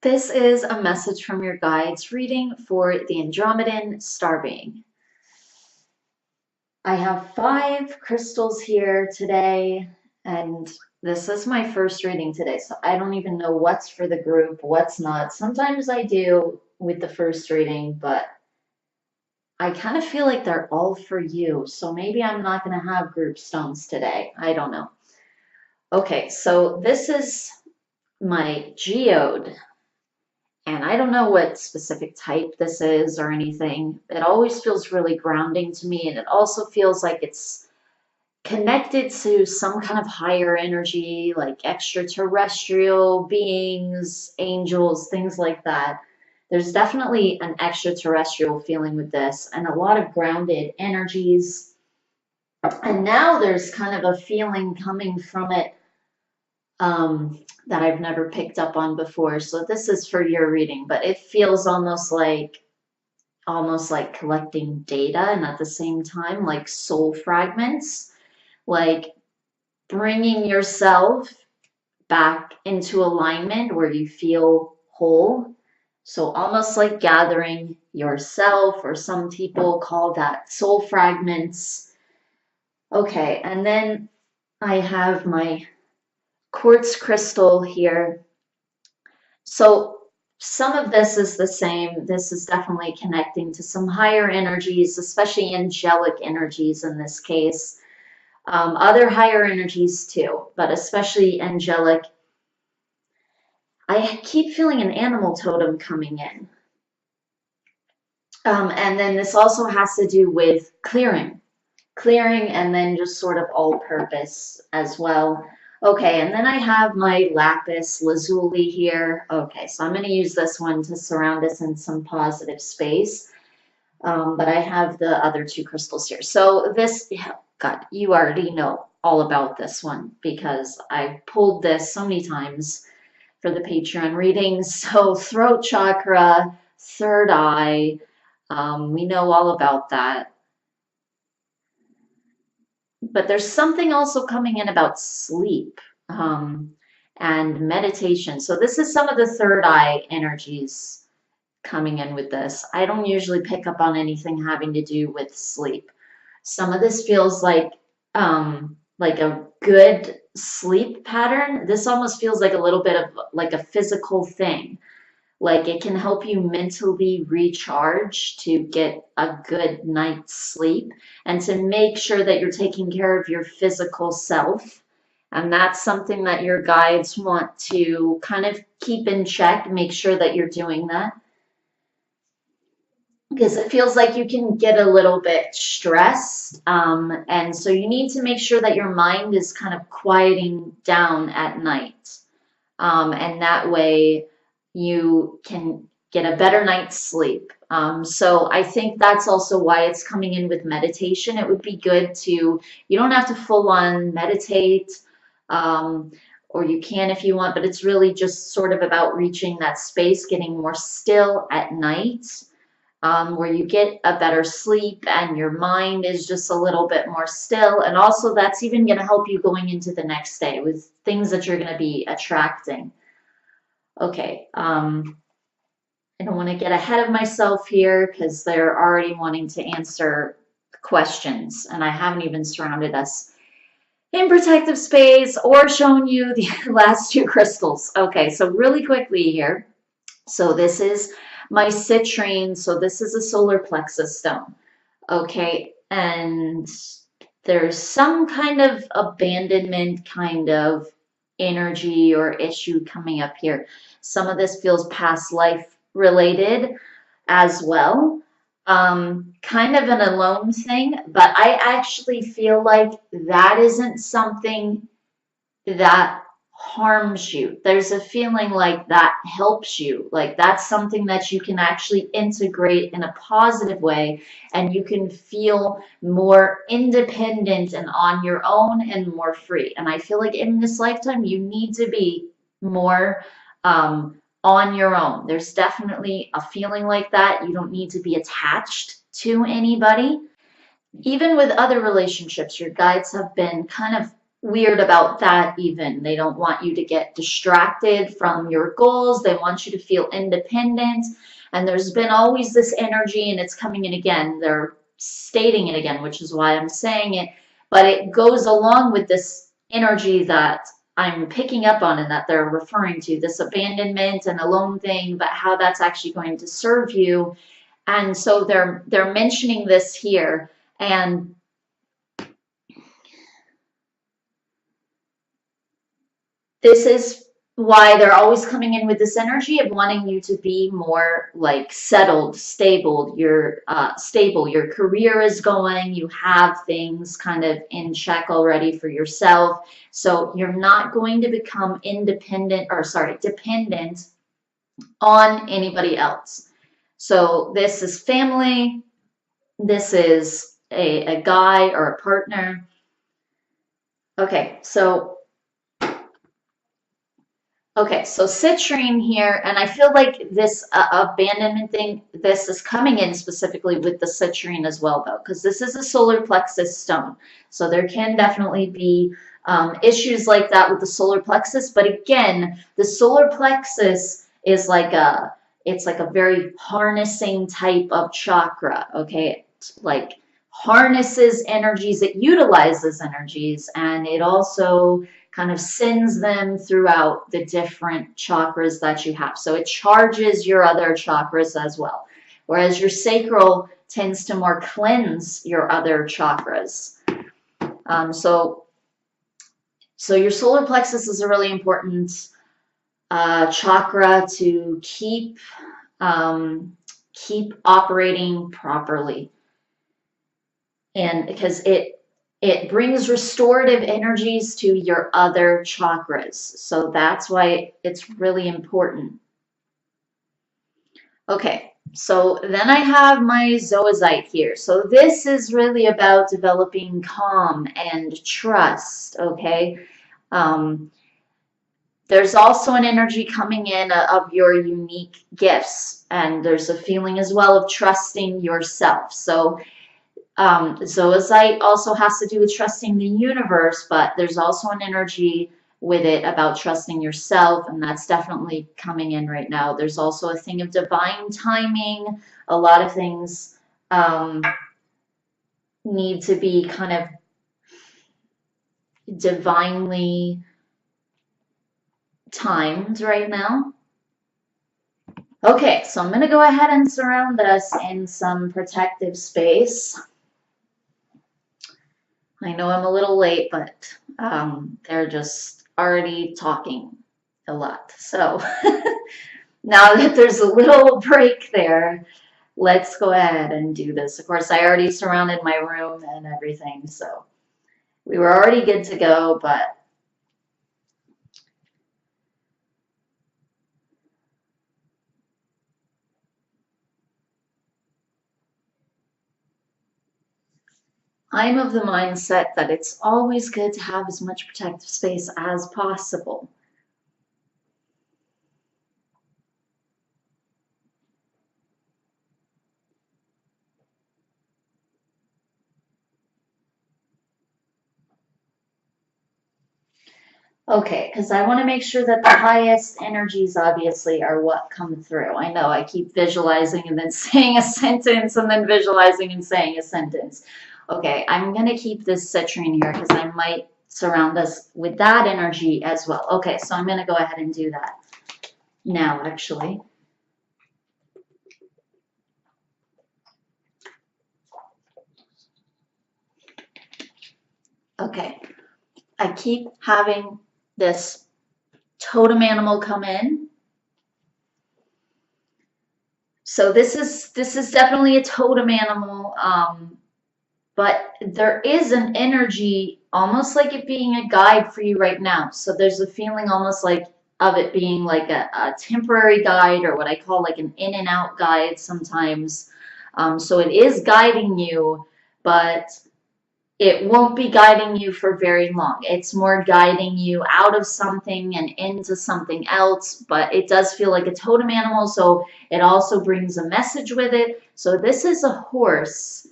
This is a message from your guides reading for the Andromedan star being. I have 5 crystals here today, and this is my first reading today, so I don't even know what's for the group, what's not. Sometimes I do with the first reading, but I kind of feel like they're all for you, so maybe I'm not going to have group stones today. I don't know. Okay, so this is my geode. And I don't know what specific type this is or anything. It always feels really grounding to me, and it also feels like it's connected to some kind of higher energy, like extraterrestrial beings, angels, things like that. There's definitely an extraterrestrial feeling with this, and a lot of grounded energies. And now there's kind of a feeling coming from it that I've never picked up on before. So this is for your reading, but it feels almost like collecting data and at the same time like soul fragments, like bringing yourself back into alignment where you feel whole. So almost like gathering yourself, or some people call that soul fragments. Okay, and then I have my quartz crystal here. So some of this is the same. This is definitely connecting to some higher energies, especially angelic energies in this case. Other higher energies too, but especially angelic. I keep feeling an animal totem coming in. And then this also has to do with clearing, and then just sort of all purpose as well. Okay, and then I have my lapis lazuli here. Okay, so I'm going to use this one to surround us in some positive space. But I have the other 2 crystals here. So this, yeah, God, you already know all about this one because I pulled this so many times for the Patreon readings. So throat chakra, third eye, we know all about that. But there's something also coming in about sleep and meditation. So this is some of the third eye energies coming in with this. I don't usually pick up on anything having to do with sleep. Some of this feels like a good sleep pattern. This almost feels like a little bit of like a physical thing. Like it can help you mentally recharge to get a good night's sleep and to make sure that you're taking care of your physical self. And that's something that your guides want to kind of keep in check, make sure that you're doing that. Because it feels like you can get a little bit stressed. And so you need to make sure that your mind is kind of quieting down at night. And that way you can get a better night's sleep. So I think that's also why it's coming in with meditation. It would be good to, you don't have to full on meditate, or you can if you want, but it's really just sort of about reaching that space, getting more still at night, where you get a better sleep and your mind is just a little bit more still. And also that's even going to help you going into the next day with things that you're going to be attracting. Okay, I don't want to get ahead of myself here because they're already wanting to answer questions, and I haven't even surrounded us in protective space or shown you the last 2 crystals. Okay, so really quickly here. So this is my citrine. So this is a solar plexus stone. Okay, and there's some kind of abandonment kind of energy or issue coming up here. Some of this feels past life related as well. Kind of an alone thing, but I actually feel like that isn't something that harms you. There's a feeling like that helps you. Like that's something that you can actually integrate in a positive way, and you can feel more independent and on your own and more free. And I feel like in this lifetime, you need to be more on your own. There's definitely a feeling like that. You don't need to be attached to anybody. Even with other relationships, your guides have been kind of weird about that even. They don't want you to get distracted from your goals. They want you to feel independent. And there's been always this energy, and it's coming in again. They're stating it again, which is why I'm saying it. But it goes along with this energy that I'm picking up on and that they're referring to, this abandonment and alone thing, but how that's actually going to serve you. And so they're mentioning this here. And this is why they're always coming in with this energy of wanting you to be more like settled, stable. You're stable. Your career is going. You have things kind of in check already for yourself. So you're not going to become independent, or sorry, dependent on anybody else. So this is family. This is a guy or a partner. Okay, so citrine here, and I feel like this abandonment thing, this is coming in specifically with the citrine as well, though, because this is a solar plexus stone. So there can definitely be issues like that with the solar plexus. But again, the solar plexus is like it's like a very harnessing type of chakra, okay? Like harnesses energies, it utilizes energies, and it also kind of sends them throughout the different chakras that you have. So it charges your other chakras as well. Whereas your sacral tends to more cleanse your other chakras. So your solar plexus is a really important chakra to keep operating properly. And because it brings restorative energies to your other chakras. So that's why it's really important. Okay, so then I have my zoazite here. So this is really about developing calm and trust, okay? There's also an energy coming in of your unique gifts, and there's a feeling as well of trusting yourself. So zoazite also has to do with trusting the universe, but there's also an energy with it about trusting yourself, and that's definitely coming in right now. There's also a thing of divine timing. A lot of things need to be kind of divinely timed right now. Okay, so I'm going to go ahead and surround us in some protective space. I know I'm a little late, but they're just already talking a lot. So now that there's a little break there, let's go ahead and do this. Of course, I already surrounded my room and everything, so we were already good to go, but I'm of the mindset that it's always good to have as much protective space as possible. Okay, because I want to make sure that the highest energies obviously are what come through. I know I keep visualizing and then saying a sentence and then visualizing and saying a sentence. Okay, I'm going to keep this citrine here because I might surround us with that energy as well. Okay, so I'm going to go ahead and do that now, actually. Okay, I keep having this totem animal come in. So this is definitely a totem animal, but there is an energy almost like it being a guide for you right now. So there's a feeling almost like of it being like a temporary guide, or what I call like an in and out guide sometimes. So it is guiding you, but it won't be guiding you for very long. It's more guiding you out of something and into something else, but it does feel like a totem animal, so it also brings a message with it. So this is a horse.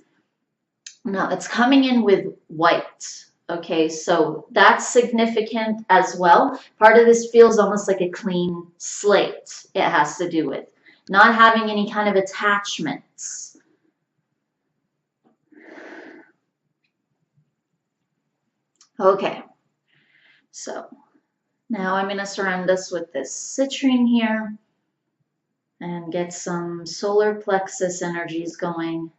Now it's coming in with white, Okay, so that's significant as well. Part of this feels almost like a clean slate. It has to do with not having any kind of attachments. Okay, so now I'm going to surround this with this citrine here and get some solar plexus energies going.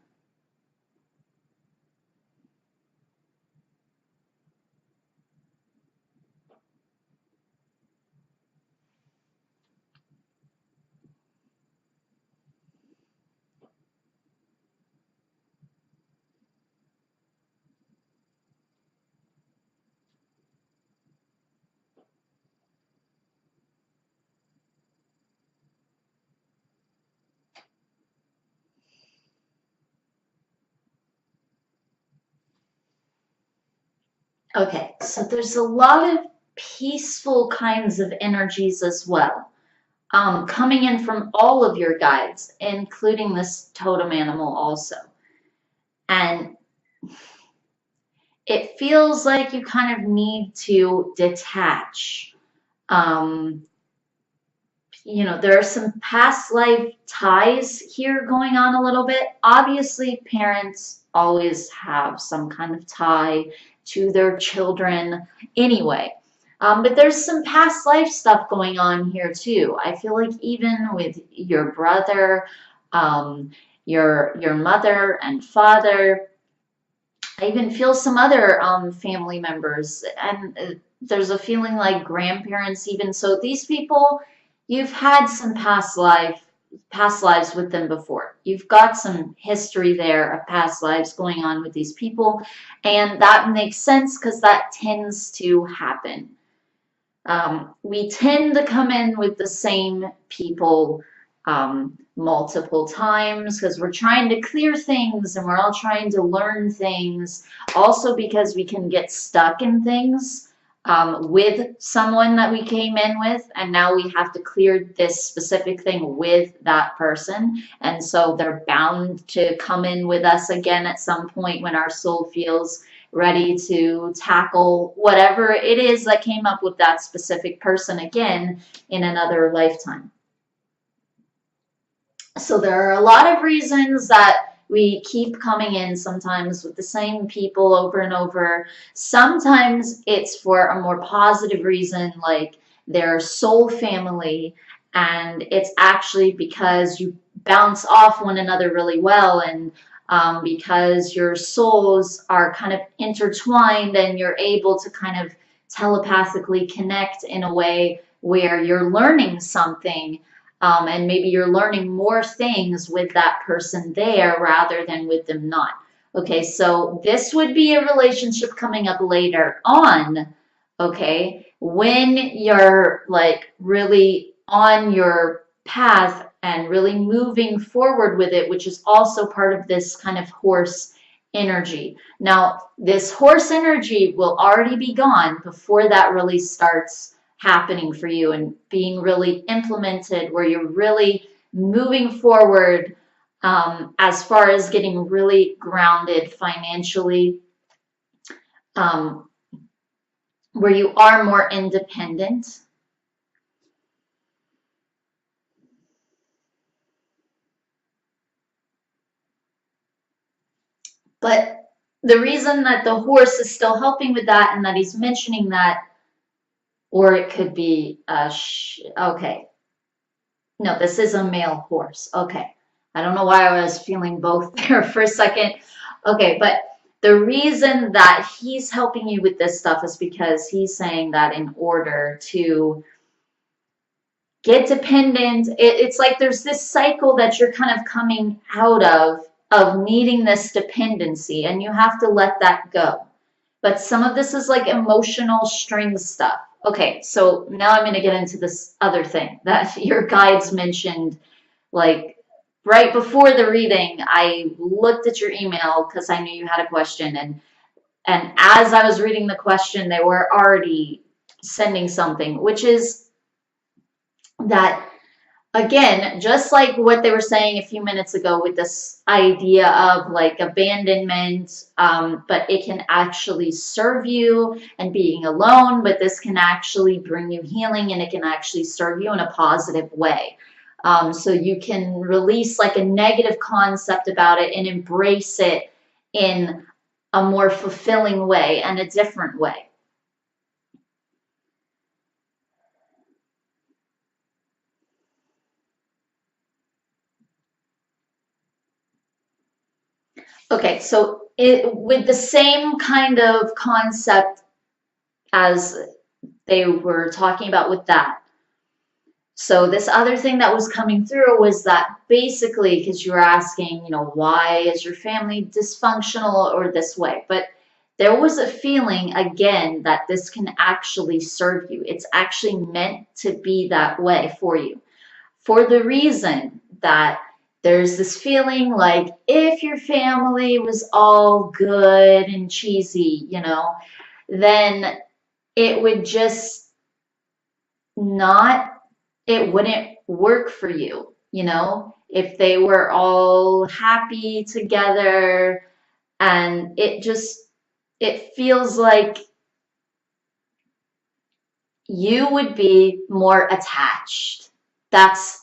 Okay, so there's a lot of peaceful kinds of energies as well, coming in from all of your guides, including this totem animal also. And it feels like you kind of need to detach. Um, there are some past life ties here going on a little bit. Obviously, parents always have some kind of tie to their children anyway. But there's some past life stuff going on here too. I feel like even with your brother, your mother and father, I even feel some other family members, and there's a feeling like grandparents even. So these people, you've had some past lives with them before. You've got some history there of past lives going on with these people, and that makes sense because that tends to happen. We tend to come in with the same people multiple times because we're trying to clear things and we're all trying to learn things. Also, because we can get stuck in things with someone that we came in with, and now we have to clear this specific thing with that person. And so they're bound to come in with us again at some point when our soul feels ready to tackle whatever it is that came up with that specific person again in another lifetime. So there are a lot of reasons that we keep coming in sometimes with the same people over and over. Sometimes it's for a more positive reason, like their soul family, and it's actually because you bounce off one another really well, and because your souls are kind of intertwined and you're able to kind of telepathically connect in a way where you're learning something, and maybe you're learning more things with that person there rather than with them not. Okay, so this would be a relationship coming up later on, okay, when you're like really on your path and really moving forward with it, which is also part of this kind of horse energy. Now, this horse energy will already be gone before that really starts happening for you and being really implemented, where you're really moving forward as far as getting really grounded financially, um, where you are more independent. But the reason that the horse is still helping with that and that he's mentioning that, or it could be okay. No, this is a male horse. Okay. I don't know why I was feeling both there for a second. Okay, but the reason that he's helping you with this stuff is because he's saying that in order to get dependent, it's like there's this cycle that you're kind of coming out of needing this dependency, and you have to let that go. But some of this is like emotional string stuff. Okay, so now I'm going to get into this other thing that your guides mentioned. Like right before the reading, I looked at your email because I knew you had a question, and as I was reading the question, they were already sending something, which is that Again, just like what they were saying a few minutes ago with this idea of like abandonment, but it can actually serve you and being alone, but this can actually bring you healing and it can actually serve you in a positive way. So you can release like a negative concept about it and embrace it in a more fulfilling way and a different way. Okay, so with the same kind of concept as they were talking about with that. So this other thing that was coming through was that basically, because you were asking, why is your family dysfunctional or this way? But there was a feeling again that this can actually serve you. It's actually meant to be that way for you. For the reason that there's this feeling like if your family was all good and cheesy, then it would just not, it wouldn't work for you, if they were all happy together and it feels like you would be more attached. That's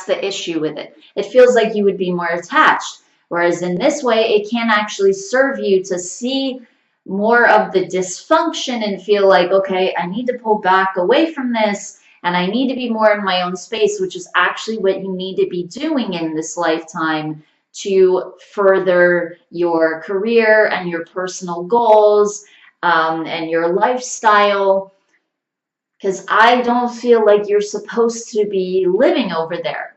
the issue with it. It feels like you would be more attached. Whereas in this way, it can actually serve you to see more of the dysfunction and feel like, okay, I need to pull back away from this and I need to be more in my own space, which is actually what you need to be doing in this lifetime to further your career and your personal goals, and your lifestyle, because I don't feel like you're supposed to be living over there.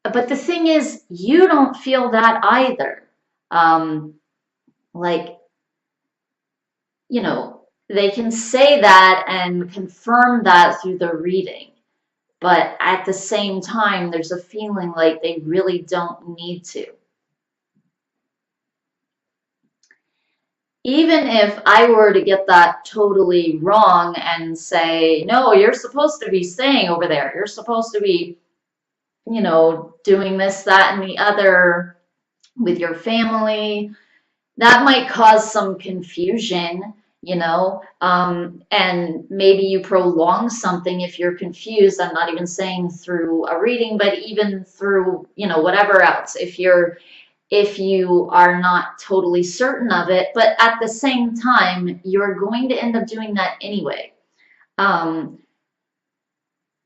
But the thing is, you don't feel that either. Um, like, they can say that and confirm that through the reading. But at the same time, there's a feeling like they really don't need to. Even if I were to get that totally wrong and say, no, you're supposed to be staying over there. You're supposed to be doing this, that, and the other with your family, that might cause some confusion, and maybe you prolong something if you're confused. I'm not even saying through a reading, but even through, whatever else, if you are not totally certain of it, but at the same time, you're going to end up doing that anyway. Um,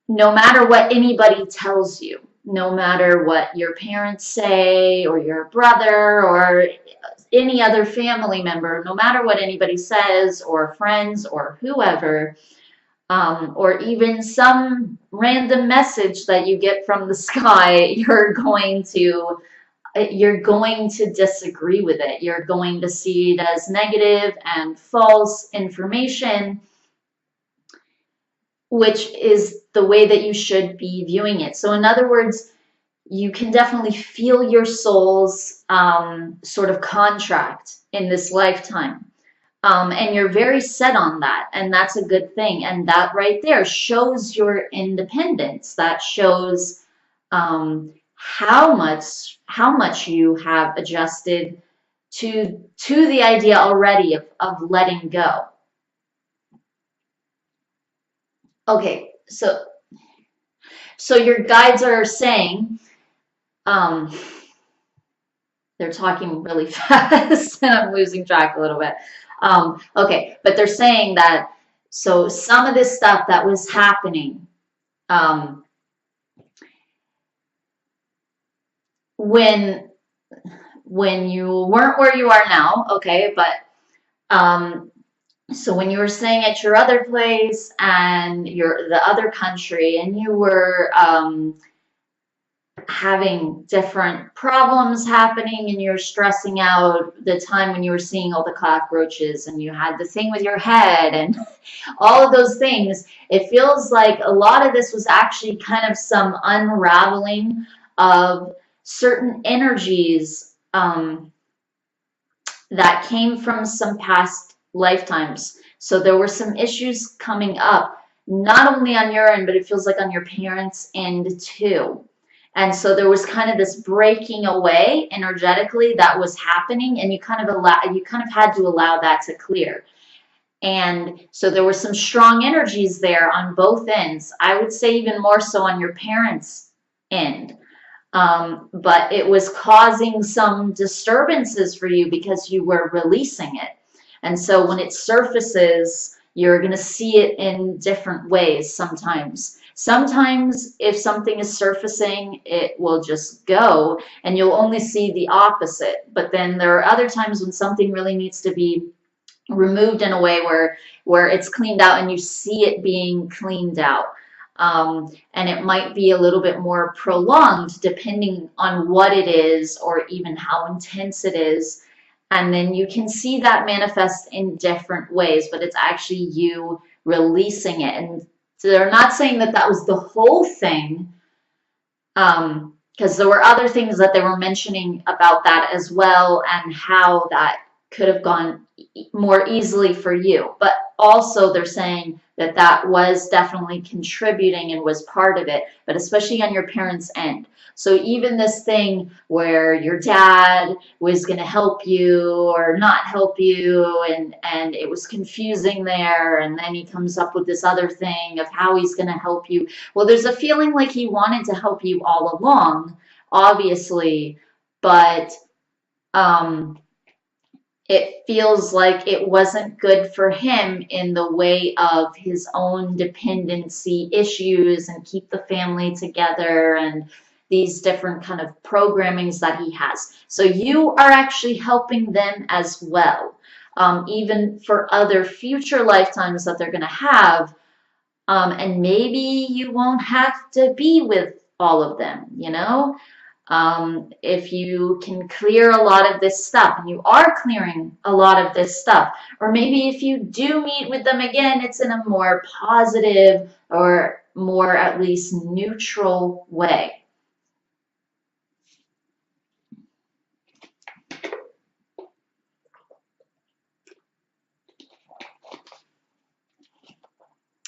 no matter what anybody tells you, no matter what your parents say or your brother or any other family member, no matter what anybody says or friends or whoever, or even some random message that you get from the sky, you're going to disagree with it. You're going to see it as negative and false information, which is the way that you should be viewing it. So in other words, you can definitely feel your soul's sort of contract in this lifetime. And you're very set on that, and that's a good thing. And that right there shows your independence. That shows how much you have adjusted to the idea already of letting go. Okay, so your guides are saying, um, they're talking really fast and I'm losing track a little bit. Okay, but they're saying that, so some of this stuff that was happening, um, when you weren't where you are now, okay, but um, so when you were staying at your other place and the other country, and you were having different problems happening and you're stressing out, the time when you were seeing all the cockroaches and you had the thing with your head and all of those things, it feels like a lot of this was actually kind of some unraveling of certain energies, that came from some past lifetimes. So there were some issues coming up not only on your end, but it feels like on your parents' end too. And so there was kind of this breaking away energetically that was happening, and you kind of had to allow that to clear. And so there were some strong energies there on both ends. I would say even more so on your parents' end. But it was causing some disturbances for you because you were releasing it. And so when it surfaces, you're going to see it in different ways sometimes. Sometimes if something is surfacing, it will just go and you'll only see the opposite. But then there are other times when something really needs to be removed in a way where it's cleaned out and you see it being cleaned out. And it might be a little bit more prolonged depending on what it is or even how intense it is. And then you can see that manifest in different ways, but it's actually you releasing it. And so they're not saying that that was the whole thing, because there were other things that they were mentioning about that as well and how that could have gone more easily for you. But also they're saying that that was definitely contributing and was part of it, but especially on your parents' end. So even this thing where your dad was going to help you or not help you, and it was confusing there, and then he comes up with this other thing of how he's going to help you. Well, there's a feeling like he wanted to help you all along, obviously, but it feels like it wasn't good for him in the way of his own dependency issues and keep the family together and these different kind of programmings that he has. So you are actually helping them as well, even for other future lifetimes that they're going to have. And maybe you won't have to be with all of them, you know? If you can clear a lot of this stuff, and you are clearing a lot of this stuff, or maybe if you do meet with them again, it's in a more positive or more at least neutral way.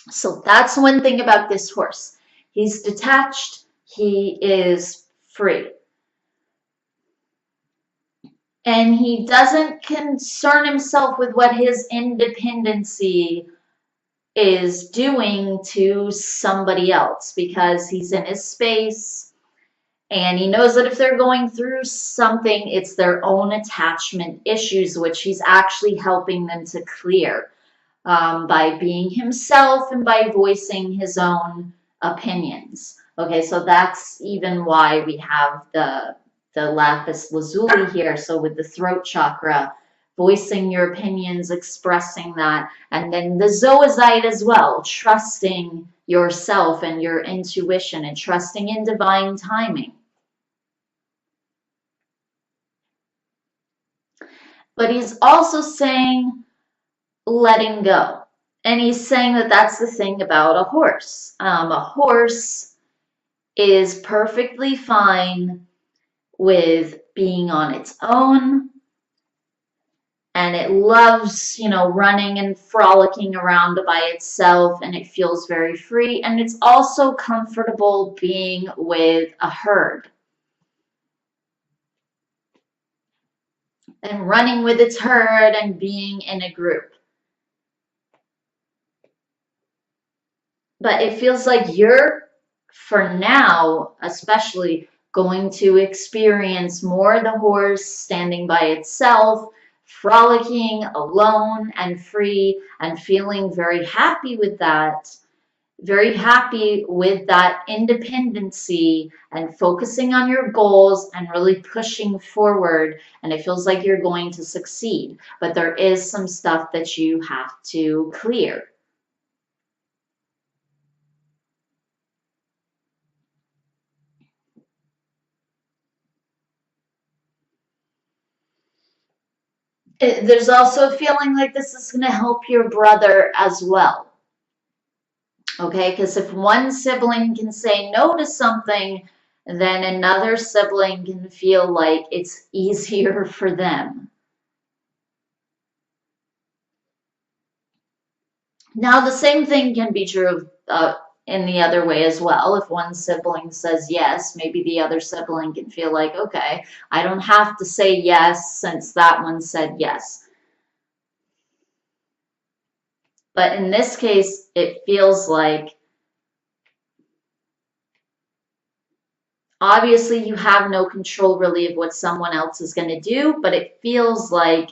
So that's one thing about this horse. He's detached, he is free. And he doesn't concern himself with what his independency is doing to somebody else because he's in his space and he knows that if they're going through something, it's their own attachment issues, which he's actually helping them to clear by being himself and by voicing his own opinions. Okay, so that's even why we have the lapis lazuli here. So with the throat chakra, voicing your opinions, expressing that, and then the zoazite as well, trusting yourself and your intuition and trusting in divine timing. But he's also saying letting go. And he's saying that that's the thing about a horse. A horse is perfectly fine with being on its own, and it loves, you know, running and frolicking around by itself, and it feels very free, and it's also comfortable being with a herd and running with its herd and being in a group. But it feels like you're, for now especially, going to experience more the horse standing by itself, frolicking alone and free, and feeling very happy with that, very happy with that independency and focusing on your goals and really pushing forward. And it feels like you're going to succeed, but there is some stuff that you have to clear. There's also a feeling like this is going to help your brother as well. Okay, because if one sibling can say no to something, then another sibling can feel like it's easier for them. Now, the same thing can be true of, in the other way as well. If one sibling says yes, maybe the other sibling can feel like, okay, I don't have to say yes since that one said yes. But in this case, it feels like obviously you have no control really of what someone else is going to do, but it feels like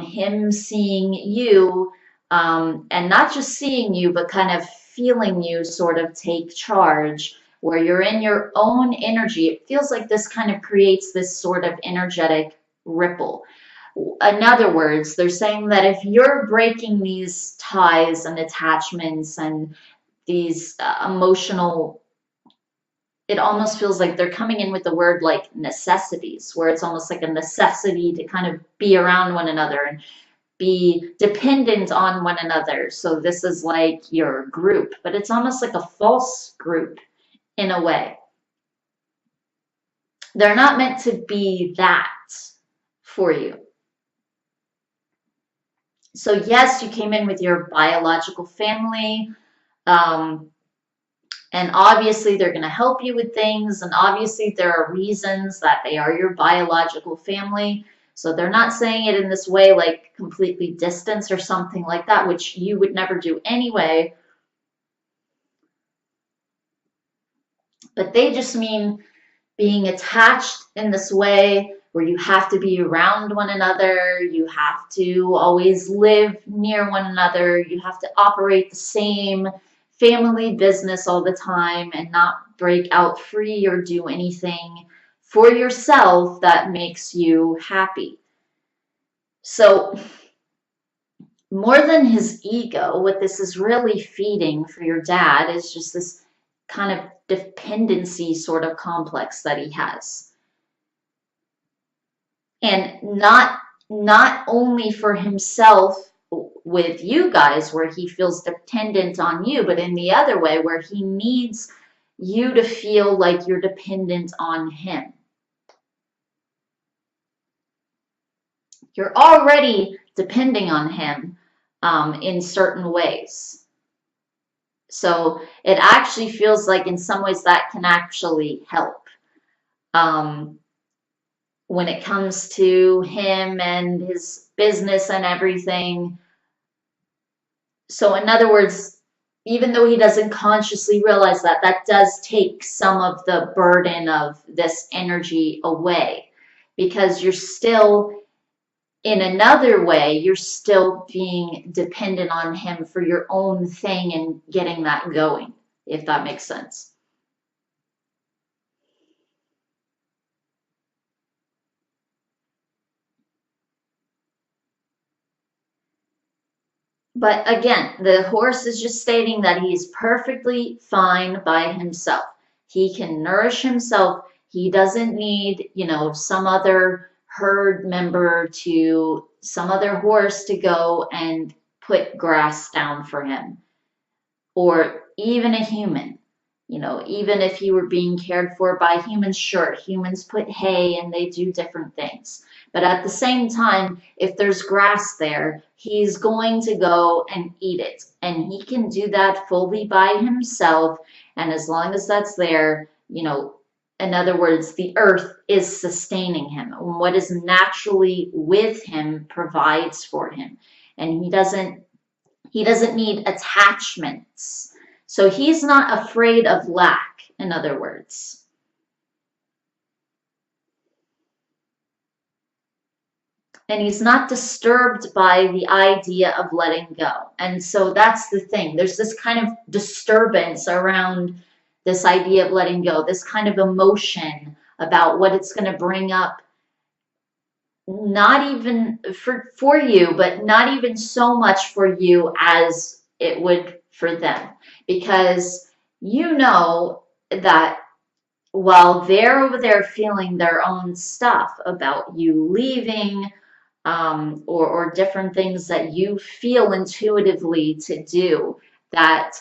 him seeing you, and not just seeing you, but kind of feeling you sort of take charge, where you're in your own energy. It feels like this kind of creates this sort of energetic ripple. In other words, they're saying that if you're breaking these ties and attachments and these emotional, it almost feels like they're coming in with the word like necessities, where it's almost like a necessity to kind of be around one another and be dependent on one another. So this is like your group, but it's almost like a false group in a way. They're not meant to be that for you. So yes, you came in with your biological family. Um, And obviously, they're going to help you with things. And obviously, there are reasons that they are your biological family. So they're not saying it in this way, like completely distance or something like that, which you would never do anyway. But they just mean being attached in this way where you have to be around one another, you have to always live near one another, you have to operate the same family business all the time and not break out free or do anything for yourself that makes you happy. So, more than his ego, what this is really feeding for your dad is just this kind of dependency sort of complex that he has. And not only for himself with you guys where he feels dependent on you, but in the other way where he needs you to feel like you're dependent on him. You're already depending on him in certain ways. So it actually feels like in some ways that can actually help. Um, when it comes to him and his business and everything. So, in other words, even though he doesn't consciously realize that, that does take some of the burden of this energy away because you're still, in another way, you're still being dependent on him for your own thing and getting that going, if that makes sense. But again, the horse is just stating that he is perfectly fine by himself. He can nourish himself. He doesn't need, some other herd member to, some other horse to go and put grass down for him, or even a human. Even if he were being cared for by humans, sure, humans put hay and they do different things. But at the same time, if there's grass there, he's going to go and eat it. And he can do that fully by himself. And as long as that's there, in other words, the earth is sustaining him. What is naturally with him provides for him. And he doesn't need attachments. So he's not afraid of lack, in other words. And he's not disturbed by the idea of letting go. And so that's the thing. There's this kind of disturbance around this idea of letting go, this kind of emotion about what it's going to bring up, not even for you, but not even so much for you as it would for them. Because you know that while they're over there feeling their own stuff about you leaving, or different things that you feel intuitively to do that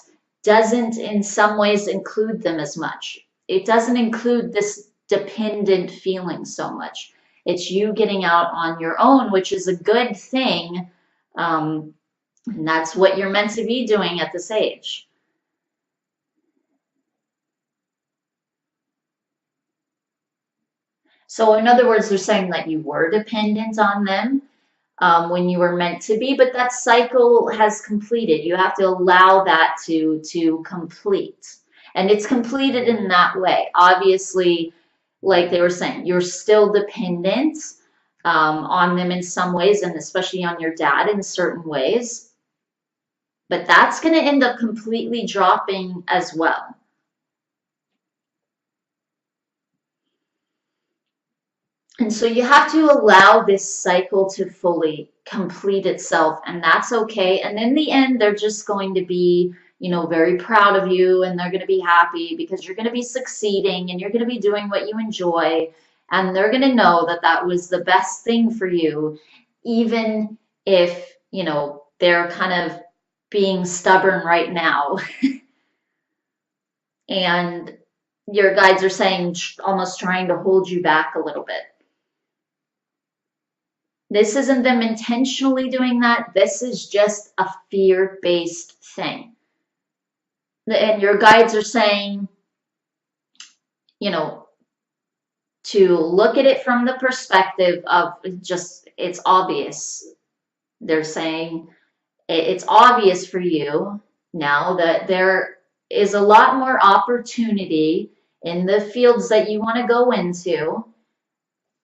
doesn't in some ways include them as much. It doesn't include this dependent feeling so much. It's you getting out on your own, which is a good thing. Um, And that's what you're meant to be doing at this age. So in other words, they're saying that you were dependent on them when you were meant to be, but that cycle has completed. You have to allow that to complete. And it's completed in that way. Obviously, like they were saying, you're still dependent on them in some ways, and especially on your dad in certain ways. But that's going to end up completely dropping as well. And so you have to allow this cycle to fully complete itself, and that's okay. And in the end, they're just going to be, very proud of you, and they're going to be happy because you're going to be succeeding and you're going to be doing what you enjoy. And they're going to know that that was the best thing for you, even if, they're kind of being stubborn right now. And your guides are saying, almost trying to hold you back a little bit. This isn't them intentionally doing that. This is just a fear-based thing. And your guides are saying, you know, to look at it from the perspective of just, it's obvious. They're saying it's obvious for you now that there is a lot more opportunity in the fields that you want to go into.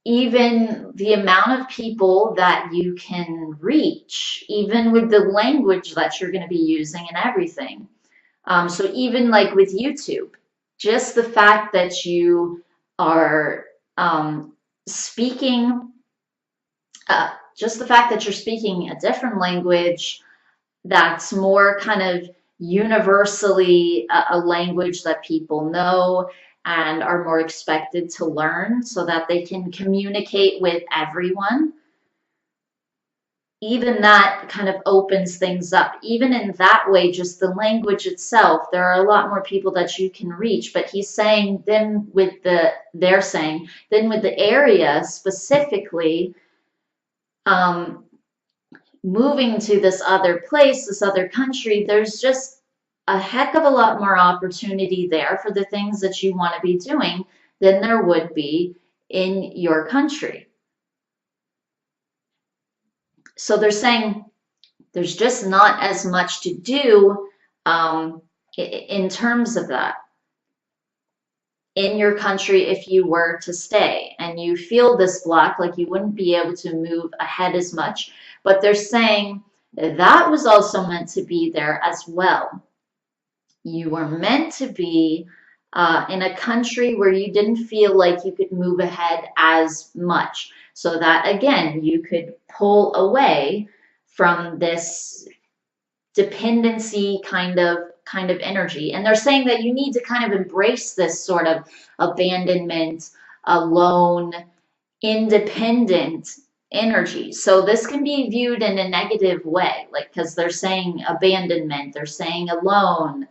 Even the amount of people that you can reach, even with the language that you're going to be using and everything. So even like with YouTube, just the fact that you are speaking, just the fact that you're speaking a different language that's more kind of universally a language that people know and are more expected to learn so that they can communicate with everyone. Even that kind of opens things up. Even in that way, just the language itself, there are a lot more people that you can reach. But he's saying then with they're saying, then with the area specifically, moving to this other place, this other country, there's just a heck of a lot more opportunity there for the things that you want to be doing than there would be in your country. So they're saying there's just not as much to do in terms of that in your country if you were to stay and you feel this block, like you wouldn't be able to move ahead as much. But they're saying that was also meant to be there as well. You were meant to be in a country where you didn't feel like you could move ahead as much, so that again you could pull away from this dependency kind of energy. And they're saying that you need to kind of embrace this sort of abandonment, alone, independent energy. So this can be viewed in a negative way, like because they're saying abandonment, they're saying alone,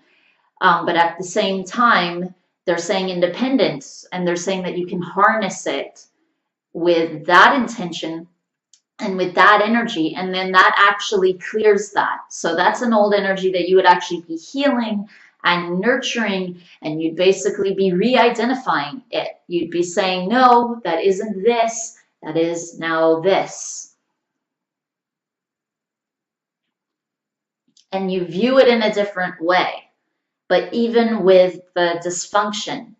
but at the same time, they're saying independence, and they're saying that you can harness it with that intention and with that energy, and then that actually clears that. So that's an old energy that you would actually be healing and nurturing, and you'd basically be re-identifying it. You'd be saying, no, that isn't this, that is now this. And you view it in a different way. But even with the dysfunction,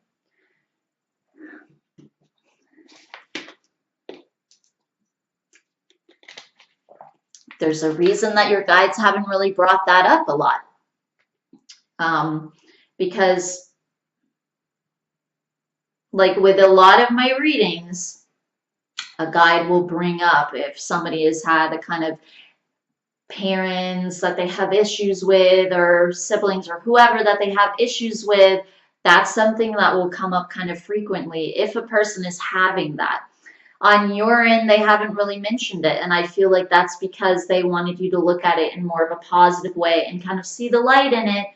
there's a reason that your guides haven't really brought that up a lot. Because like with a lot of my readings, a guide will bring up if somebody has had a kind of parents that they have issues with, or siblings, or whoever that they have issues with. That's something that will come up kind of frequently if a person is having that. On your end, they haven't really mentioned it, and I feel like that's because they wanted you to look at it in more of a positive way and kind of see the light in it,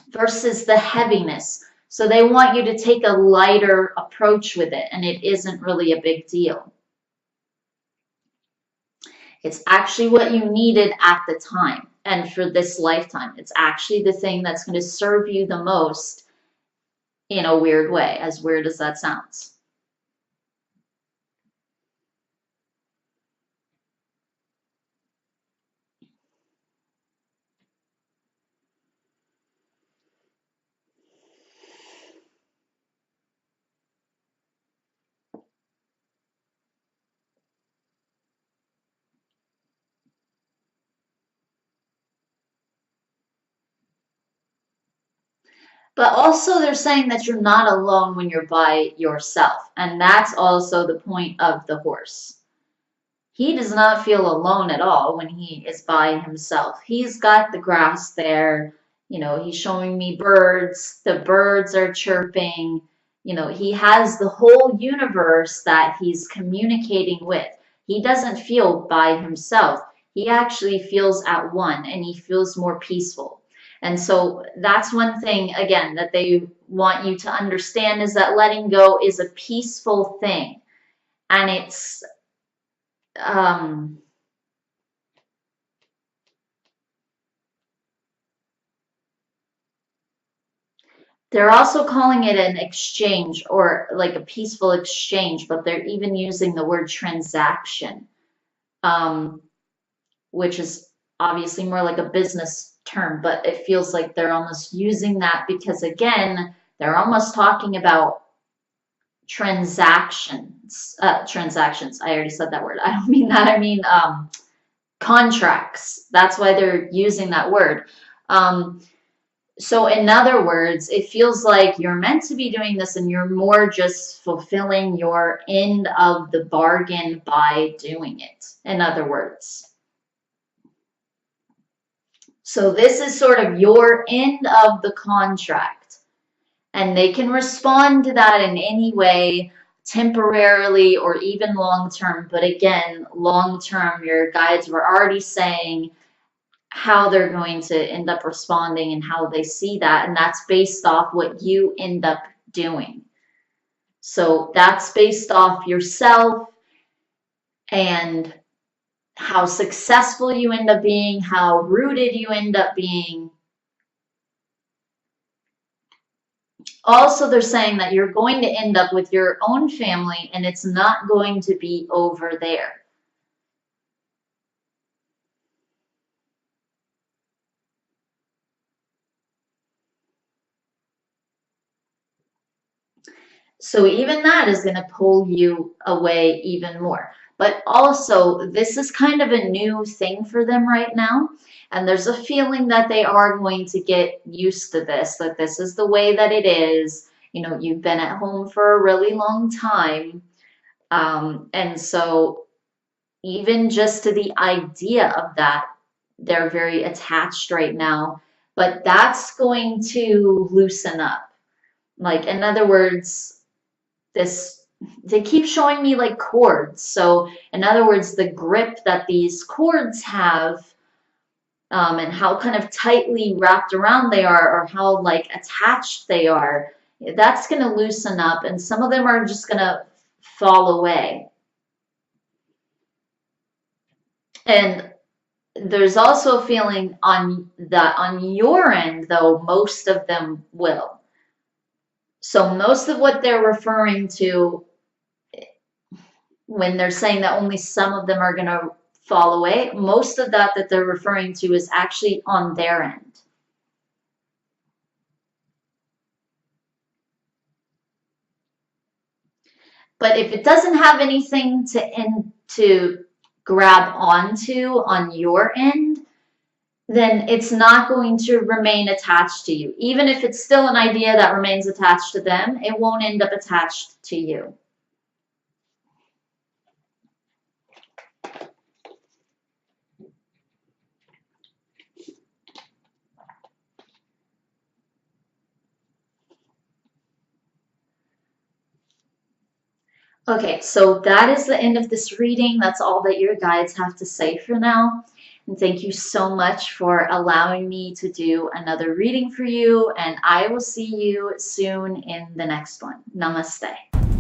versus the heaviness. So they want you to take a lighter approach with it, and it isn't really a big deal. It's actually what you needed at the time. And for this lifetime, it's actually the thing that's going to serve you the most in a weird way, as weird as that sounds. But also, they're saying that you're not alone when you're by yourself. And that's also the point of the horse. He does not feel alone at all when he is by himself. He's got the grass there. He's showing me birds. The birds are chirping. He has the whole universe that he's communicating with. He doesn't feel by himself. He actually feels at one and he feels more peaceful. And so that's one thing, again, that they want you to understand is that letting go is a peaceful thing. And um, they're also calling it an exchange or like a peaceful exchange, but they're even using the word transaction, um, which is obviously more like a business term, but it feels like they're almost using that because, again, they're almost talking about transactions. Transactions. I already said that word. I don't mean that. I mean contracts. That's why they're using that word. So in other words, it feels like you're meant to be doing this and you're more just fulfilling your end of the bargain by doing it. In other words. So this is sort of your end of the contract. And they can respond to that in any way, temporarily or even long term. But again, long term, your guides were already saying how they're going to end up responding and how they see that. And that's based off what you end up doing. So that's based off yourself and how successful you end up being, how rooted you end up being. Also, they're saying that you're going to end up with your own family and it's not going to be over there. So even that is going to pull you away even more. But also, this is kind of a new thing for them right now. And there's a feeling that they are going to get used to this, that this is the way that it is. You've been at home for a really long time. And so even just to the idea of that, they're very attached right now. But that's going to loosen up. Like, in other words, this they keep showing me like cords. So in other words, the grip that these cords have, and how kind of tightly wrapped around they are, or how like attached they are, that's going to loosen up, and some of them are just going to fall away. And there's also a feeling on your end, though, most of them will. So most of what they're referring to when they're saying that only some of them are going to fall away, most of that they're referring to is actually on their end. But if it doesn't have anything to grab onto on your end, then it's not going to remain attached to you. Even if it's still an idea that remains attached to them, it won't end up attached to you. Okay, so that is the end of this reading. That's all that your guides have to say for now. And thank you so much for allowing me to do another reading for you. And I will see you soon in the next one. Namaste.